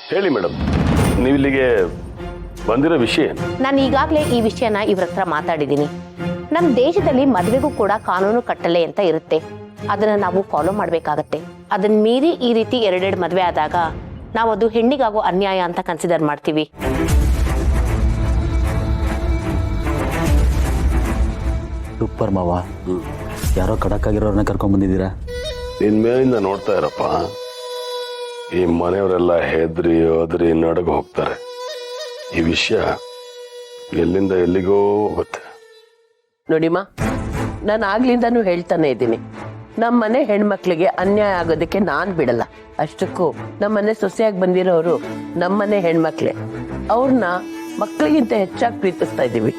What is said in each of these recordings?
ಹೇಳಿ ಮೇಡಮ್, ನೀವಿಲ್ಲಿಗೆ ಬಂದಿರೋ ವಿಷಯ ಏನು? ನಾನು ಈಗಾಗಲೇ ಈ ವಿಷಯನ ಇವ್ರ ಹತ್ರ ಮಾತಾಡಿದ್ದೀನಿ. ನಮ್ಮ ದೇಶದಲ್ಲಿ ಮದುವೆಗೂ ಕೂಡ ಕಾನೂನು ಕಟ್ಟಲೆ ಅಂತ ಇರುತ್ತೆ. ಅದನ್ನ ನಾವು ಫಾಲೋ ಮಾಡ್ಬೇಕಾಗತ್ತೆ. ಅದನ್ನ ಮೀರಿ ಈ ರೀತಿ ಎರಡೆರಡು ಮದುವೆ ಆದಾಗ ನಾವು ಅದು ಹೆಣ್ಣಿಗಾಗೋ ಅನ್ಯಾಯ ಅಂತ ಕನ್ಸಿಡರ್ ಮಾಡ್ತೀವಿ. ಸೂಪರ್ ಮಾವ, ಯಾರೋ ಖಡಕ್ ಆಗಿರೋರನ್ನ ಕರ್ಕೊಂಡ್ ಬಂದಿದ್ದೀರಾ? ನಿನ್ ಮೇಲಿಂದ ನೋಡ್ತಾ ಇರಪ್ಪ, ಈ ಮನೆಯವರೆಲ್ಲ ಹೆದ್ರಿ ಹೋದ್ರಿ ನಡಗ ಹೋಗ್ತಾರೆ. ಈ ವಿಷಯ ಎಲ್ಲಿಂದ ಎಲ್ಲಿಗೋ ಹೋಗುತ್ತೆ. ನೋಡಿಮ್ಮ, ನಾನು ಆಗ್ಲಿಂದಾನು ಹೇಳ್ತಾನೆ ಇದ್ದೀನಿ, ನಮ್ಮನೆ ಹೆಣ್ಮಕ್ಳಿಗೆ ಅನ್ಯಾಯ ಆಗೋದಕ್ಕೆ ನಾನ್ ಬಿಡಲ್ಲ. ಅಷ್ಟಕ್ಕೂ ನಮ್ಮನೆ ಸೊಸೆಯಾಗಿ ಬಂದಿರೋರು ನಮ್ಮನೆ ಹೆಣ್ಮಕ್ಳೇ. ಅವ್ರನ್ನ ಮಕ್ಕಳಿಗಿಂತ ಹೆಚ್ಚಾಗಿ ಪ್ರೀತಿಸ್ತಾ ಇದ್ದೀವಿ.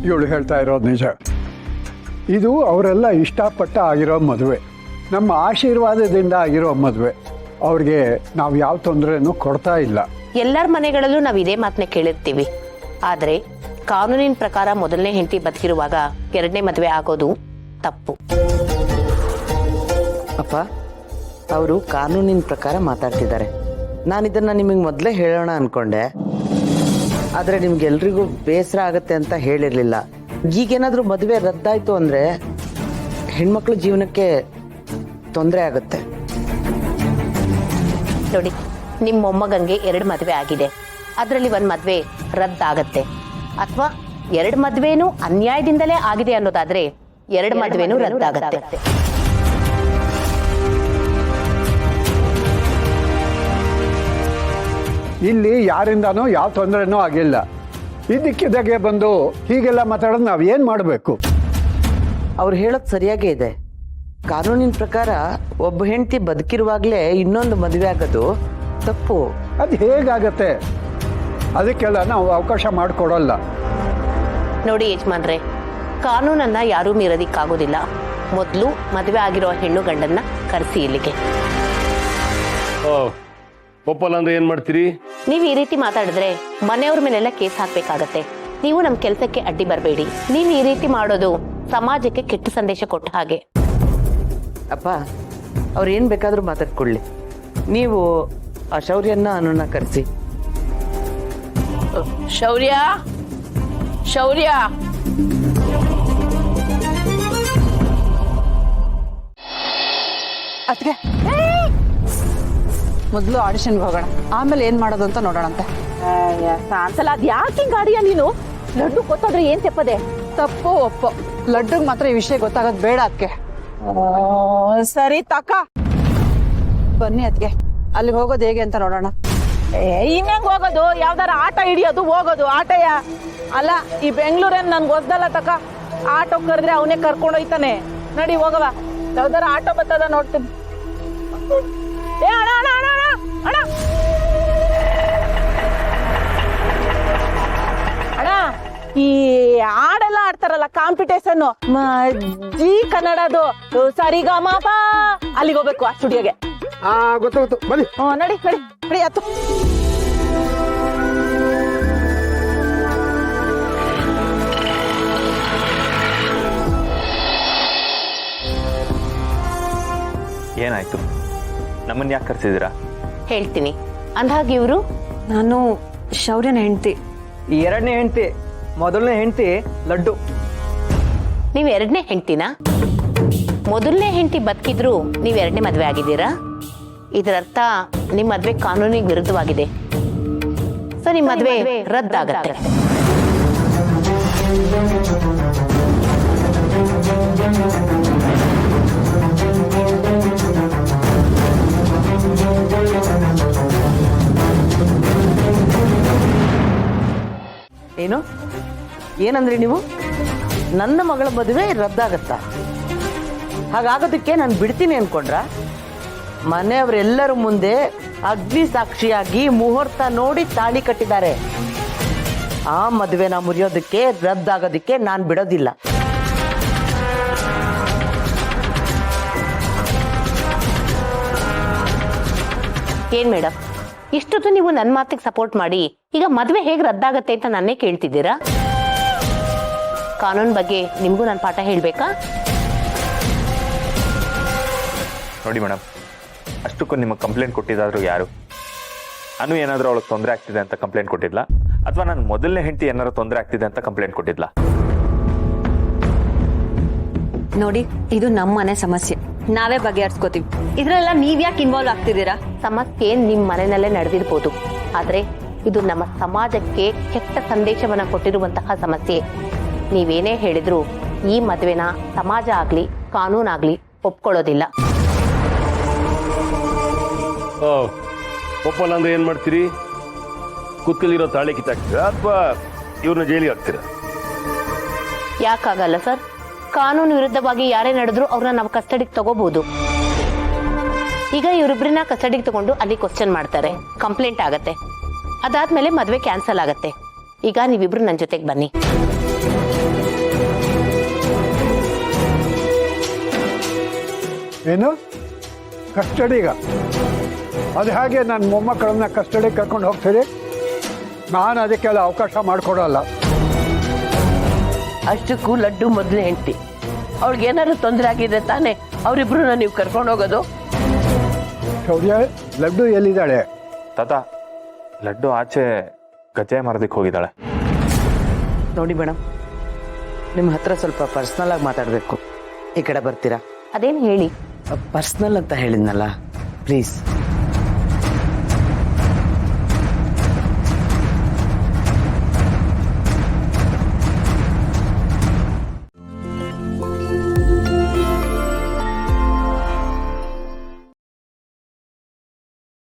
ಇವಳು ಹೇಳ್ತಾ ಇರೋದು ನಿಜ. ಇದು ಅವರೆಲ್ಲ ಇಷ್ಟಪಟ್ಟ ಆಗಿರೋ ಮದುವೆ, ನಮ್ಮ ಆಶೀರ್ವಾದದಿಂದ ಆಗಿರೋ ಮದುವೆ. ಅವ್ರಿಗೆ ನಾವು ಯಾವ ತೊಂದರೆನೂ ಕೊಡ್ತಾ ಇಲ್ಲ. ಎಲ್ಲರ ಮನೆಗಳಲ್ಲೂ ನಾವು ಇದೇ ಮಾತನ್ನ ಕೇಳಿರ್ತೀವಿ. ಆದ್ರೆ ಕಾನೂನಿನ ಪ್ರಕಾರ ಮೊದಲನೇ ಹೆಂಡತಿ ಬದುಕಿರುವಾಗ ಎರಡನೇ ಮದುವೆ ಆಗೋದು ತಪ್ಪು. ಅಪ್ಪ, ಅವರು ಕಾನೂನಿನ ಪ್ರಕಾರ ಮಾತಾಡ್ತಿದ್ದಾರೆ. ನಾನು ಇದನ್ನ ನಿಮಗೆ ಮೊದಲೇ ಹೇಳೋಣ ಅನ್ಕೊಂಡೆ, ಆದರೆ ನಿಮ್ಗೆಲ್ರಿಗೂ ಬೇಸರ ಆಗತ್ತೆ ಅಂತ ಹೇಳಿರ್ಲಿಲ್ಲ. ಈಗೇನಾದ್ರೂ ಮದುವೆ ರದ್ದಾಯ್ತು ಅಂದ್ರೆ ಹೆಣ್ಮಕ್ಳ ಜೀವನಕ್ಕೆ ತೊಂದರೆ ಆಗುತ್ತೆ. ನೋಡಿ, ನಿಮ್ಮ ಮೊಮ್ಮಗಂಗೆ 2 ಮದುವೆ ಆಗಿದೆ. ಅದರಲ್ಲಿ 1 ಮದುವೆ ರದ್ದಾಗತ್ತೆ. ಅಥವಾ 2 ಮದುವೆನೂ ಅನ್ಯಾಯದಿಂದಲೇ ಆಗಿದೆ ಅನ್ನೋದಾದ್ರೆ 2 ಮದುವೆನೂ ರದ್ದಾಗತ್ತೆ. ಇಲ್ಲಿ ಯಾರಿಂದಾನೂ ಯಾವ ತೊಂದರೆನೂ ಆಗಿಲ್ಲ. ಇದಕ್ಕಿದ್ದಾಗೆ ಬಂದು ಹೀಗೆಲ್ಲ ಮಾತಾಡೋದು ನಾವು ಏನು ಮಾಡಬೇಕು? ಅವ್ರು ಹೇಳೋದು ಸರಿಯಾಗೇ ಇದೆ. ಕಾನೂನಿನ ಪ್ರಕಾರ ಒಬ್ಬ ಹೆಂಡತಿ ಬದುಕಿರುವಾಗಲೇ ಇನ್ನೊಂದು ಮದುವೆ ಆಗೋದು ತಪ್ಪು. ಅದು ಹೇಗಾಗತ್ತೆ? ಅದಕ್ಕೆಲ್ಲ ನಾವು ಅವಕಾಶ ಮಾಡಿಕೊಡಲ್ಲ. ನೋಡಿ ಯಜಮಾನ್ರೆ, ಕಾನೂನನ್ನ ಯಾರೂ ಮೀರೋದಿಕ್ಕಾಗೋದಿಲ್ಲ. ಮೊದಲು ಮದುವೆ ಆಗಿರೋ ಹೆಣ್ಣು ಗಂಡನ್ನ ಕರೆಸಿ ಇಲ್ಲಿಗೆ. ಒಪ್ಪಲ್ಲ ಅಂದ್ರೆ ಏನ್ ಮಾಡ್ತೀರಿ? ನೀವು ಈ ರೀತಿ ಮಾತಾಡಿದ್ರೆ ಮನೆಯವ್ರ ಮೇಲೆಲ್ಲ ಕೇಸ್ ಹಾಕ್ಬೇಕಾಗತ್ತೆ. ನೀವು ನಮ್ಮ ಕೆಲಸಕ್ಕೆ ಅಡ್ಡಿ ಬರಬೇಡಿ. ನೀವು ಈ ರೀತಿ ಮಾಡೋದು ಸಮಾಜಕ್ಕೆ ಕೆಟ್ಟ ಸಂದೇಶ ಕೊಟ್ಟ ಹಾಗೆ. ಅಪ್ಪ, ಅವ್ರು ಏನು ಬೇಕಾದರೂ ಮಾತಾಡ್ಕೊಳ್ಳಿ. ನೀವು ಆ ಶೌರ್ಯನ ಅನ್ನೋನ್ನ ಕರೆಸಿ. ಶೌರ್ಯ, ಶೌರ್ಯ, ಅದಕ್ಕೆ ಮೊದಲು ಆಡಿಷನ್ಗೆ ಹೋಗೋಣ, ಆಮೇಲೆ ಏನ್ ಮಾಡೋದು ಅಂತ ನೋಡೋಣಂತೆ. ಸಾನ್ಸಲ ಅದ್ ಯಾಕೆ ಗಾಡಿಯ ನೀನು ಲಡ್ಡು ಗೊತ್ತಾದ್ರೆ ಏನ್ ತೆಪ್ಪದೆ? ತಪ್ಪು ಒಪ್ಪು, ಲಡ್ಡುಗ್ ಮಾತ್ರ ಈ ವಿಷಯ ಗೊತ್ತಾಗೋದು ಬೇಡ ಅದಕ್ಕೆ. ಸರಿ ತಕ, ಬನ್ನಿ ಅದಕ್ಕೆ, ಅಲ್ಲಿಗೆ ಹೋಗೋದು ಹೇಗೆ ಅಂತ ನೋಡೋಣ. ಇನ್ನೆಂಗ್ ಹೋಗೋದು? ಯಾವ್ದಾರ ಆಟ ಹಿಡಿಯೋದು, ಹೋಗೋದು ಆಟಯ ಅಲ್ಲ. ಈ ಬೆಂಗಳೂರನ್ ನನ್ಗೆ ಹೊಸ್ದಲ್ಲ ತಕ. ಆಟೋ ಕರೆದ್ರೆ ಅವನೇ ಕರ್ಕೊಂಡು ಹೋಯ್ತಾನೆ. ನಡಿ ಹೋಗವ, ಯಾವ್ದಾರ ಆಟೋ ಬರ್ತದ ನೋಡ್ತೀನಿ. ಏ ಅಣ್ಣ ಅಣ್ಣ ಅಣ್ಣ ಅಣ್ಣ ಅಣ್ಣ, ಈ ಹಾಡೆಲ್ಲ ಆಡ್ತಾರಲ್ಲ ಕಾಂಪಿಟೇಷನ್, ಜಿ ಕನ್ನಡದು ಸರಿಗಮಪ, ಅಲ್ಲಿಗೆ ಹೋಗ್ಬೇಕು ಆ ಸ್ಟುಡಿಯೋಗೆ. ಗೊತ್ತು ಬನ್ನಿ. ನಡಿ ನಡಿ ನಡಿ ಆಯ್ತು. ಏನಾಯ್ತು? ನಮ್ಮನ್ನ ಯಾಕೆ ಕರ್ಸಿದ್ದೀರಾ? ಹೇಳ್ತೀನಿ. ಅಂದಾಗೆ ಇವರು ನಾನು ಶೌರ್ಯನ ಹೆಂಡತಿ. 2ನೇ ಹೆಂಡತಿ. ಮೊದಲನೇ ಹೆಂಡತಿ ಲಡ್ಡು. ನೀವು 2ನೇ ಹೆಂಡ್ತಿನಾ? ಮೊದಲನೇ ಹೆಂಡತಿ ಬದುಕಿದ್ರು ನೀವು 2ನೇ ಮದುವೆ ಆಗಿದ್ದೀರಾ? ಇದರರ್ಥ ನಿಮ್ಮ ಮದುವೆ ಕಾನೂನಿಗೆ ವಿರುದ್ಧವಾಗಿದೆ. ಸೊ ನಿಮ್ಮ ಮದುವೆ ರದ್ದಾಗತ್ತೆ. ಏನು ಏನಂದ್ರಿ ನೀವು? ನನ್ನ ಮಗಳ ಮದುವೆ ರದ್ದಾಗತ್ತಾ? ಹಾಗಾಗೋದಕ್ಕೆ ನಾನು ಬಿಡ್ತೀನಿ ಅನ್ಕೊಂಡ್ರ? ಮನೆಯವರೆಲ್ಲರ ಮುಂದೆ ಅಗ್ನಿ ಸಾಕ್ಷಿಯಾಗಿ ಮುಹೂರ್ತ ನೋಡಿ ತಾಳಿ ಕಟ್ಟಿದ್ದಾರೆ. ಆ ಮದುವೆನ ಮುರಿಯೋದಕ್ಕೆ, ರದ್ದಾಗೋದಕ್ಕೆ ನಾನು ಬಿಡೋದಿಲ್ಲ. ಏನ್ ಮೇಡಮ್, ಇಷ್ಟೊತ್ತು ನೀವು ನನ್ನ ಮಾತಿಗೆ ಸಪೋರ್ಟ್ ಮಾಡಿ ಈಗ ಮದುವೆ ಹೇಗೆ ರದ್ದಾಗತ್ತೆ ಅಂತ ನನ್ನೇ ಕೇಳ್ತಿದ್ದೀರಾ? ಕಾನೂನು ಬಗ್ಗೆ ನಿಮಗೂ ನಾನು ಪಾಠ ಹೇಳ್ಬೇಕಾ? ನೋಡಿ ಮೇಡಮ್, ಅಷ್ಟಕ್ಕೂ ನಿಮಗೆ ಕಂಪ್ಲೇಂಟ್ ಕೊಟ್ಟಿದ್ದಾದ್ರು ಯಾರು? ಅನು ಏನಾದರೂ ಅವಳಿಗೆ ತೊಂದರೆ ಆಗ್ತಿದೆ ಅಂತ ಕಂಪ್ಲೇಂಟ್ ಕೊಟ್ಟಿದ್ಲಾ, ಅಥವಾ ನನ್ನ ಮೊದಲನೇ ಹೆಂಡತಿ ಏನಾದ್ರು ತೊಂದರೆ ಆಗ್ತಿದೆ ಅಂತ ಕಂಪ್ಲೇಂಟ್ ಕೊಟ್ಟಿದ್ಲಾ? ನೋಡಿ, ಇದು ನಮ್ಮ ಮನೆ ಸಮಸ್ಯೆ, ನಾವೇ ಬಗೆಹರಿಸ್ಕೋತೀವಿ. ಇದ್ರೆಲ್ಲ ನೀವ್ ಯಾಕೆ ಇನ್ವಾಲ್ವ್ ಆಗ್ತಿದ್ದೀರಾ? ಸಮಸ್ಯೆ ನಿಮ್ ಮನೆಯಲ್ಲೇ ನಡೆದಿರ್ಬೋದು, ಆದ್ರೆ ಇದು ನಮ್ಮ ಸಮಾಜಕ್ಕೆ ಕೆಟ್ಟ ಸಂದೇಶವನ್ನ ಕೊಟ್ಟಿರುವಂತಹ ಸಮಸ್ಯೆ. ನೀವೇನೇ ಹೇಳಿದ್ರು ಈ ಮದುವೆನ ಸಮಾಜ ಆಗ್ಲಿ ಕಾನೂನಾಗ್ಲಿ ಒಪ್ಕೊಳ್ಳೋದಿಲ್ಲ. ಒಪ್ಪಲ್ಲ ಅಂದ್ರೆ ಏನ್ ಮಾಡ್ತೀರಿ? ಕುತ್ತಲಿರೋ ತಾಳಿ ಕಿತ್ತಾಕ್ತೀರಾ ಅಥವಾ ಇವ್ರನ್ನ ಜೈಲಿಗೆ ಹಾಕ್ತೀರಾ? ಯಾಕಾಗಲ್ಲ ಸರ್? ಕಾನೂನು ವಿರುದ್ಧವಾಗಿ ಯಾರೇ ನಡೆದ್ರು ಅವ್ರನ್ನ ನಾವು ಕಸ್ಟಡಿಗೆ ತಗೋಬಹುದು. ಈಗ ಇವರಿಬ್ಬರನ್ನ ಕಸ್ಟಡಿಗೆ ತಗೊಂಡು ಅಲ್ಲಿ ಕ್ವಶನ್ ಮಾಡ್ತಾರೆ, ಕಂಪ್ಲೇಂಟ್ ಆಗತ್ತೆ, ಅದಾದ್ಮೇಲೆ ಮದ್ವೆ ಕ್ಯಾನ್ಸಲ್ ಆಗತ್ತೆ. ಈಗ ನೀವಿಬ್ರು ನನ್ನ ಜೊತೆಗೆ ಬನ್ನಿ. ಏನು ಕಸ್ಟಡಿಗ? ಅದು ಹಾಗೆ ನನ್ನ ಮೊಮ್ಮಕ್ಕಳನ್ನ ಕಸ್ಟಡಿಗೆ ಕರ್ಕೊಂಡು ಹೋಗ್ತೀರಿ? ನಾನು ಅದಕ್ಕೆಲ್ಲ ಅವಕಾಶ ಮಾಡಿಕೊಡಲ್ಲ. ಅಷ್ಟಕ್ಕೂ ಲಡ್ಡು ಮೊದಲೇ ಹೆಂಡತಿ, ಅವಳಿಗೆ ಏನಾದ್ರು ತೊಂದರೆ ಆಗಿದೆ ತಾನೇ ಅವರಿಬ್ರು ನೀವು ಕರ್ಕೊಂಡು ಹೋಗೋದು? ಶೌರ್ಯ, ಲಡ್ಡು ಎಲ್ಲಿದ್ದಾಳೆ? ತಾತ, ಲಡ್ಡು ಆಚೆ ಗಜೆ ಮರದಕ್ಕೆ ಹೋಗಿದ್ದಾಳೆ. ನೋಡಿ ಮೇಡಮ್, ನಿಮ್ಮ ಹತ್ರ ಸ್ವಲ್ಪ ಪರ್ಸ್ನಲ್ ಆಗಿ ಮಾತಾಡಬೇಕು. ಈ ಕಡೆ ಬರ್ತೀರಾ? ಅದೇನು ಹೇಳಿ? ಪರ್ಸ್ನಲ್ ಅಂತ ಹೇಳಿದ್ನಲ್ಲ, ಪ್ಲೀಸ್.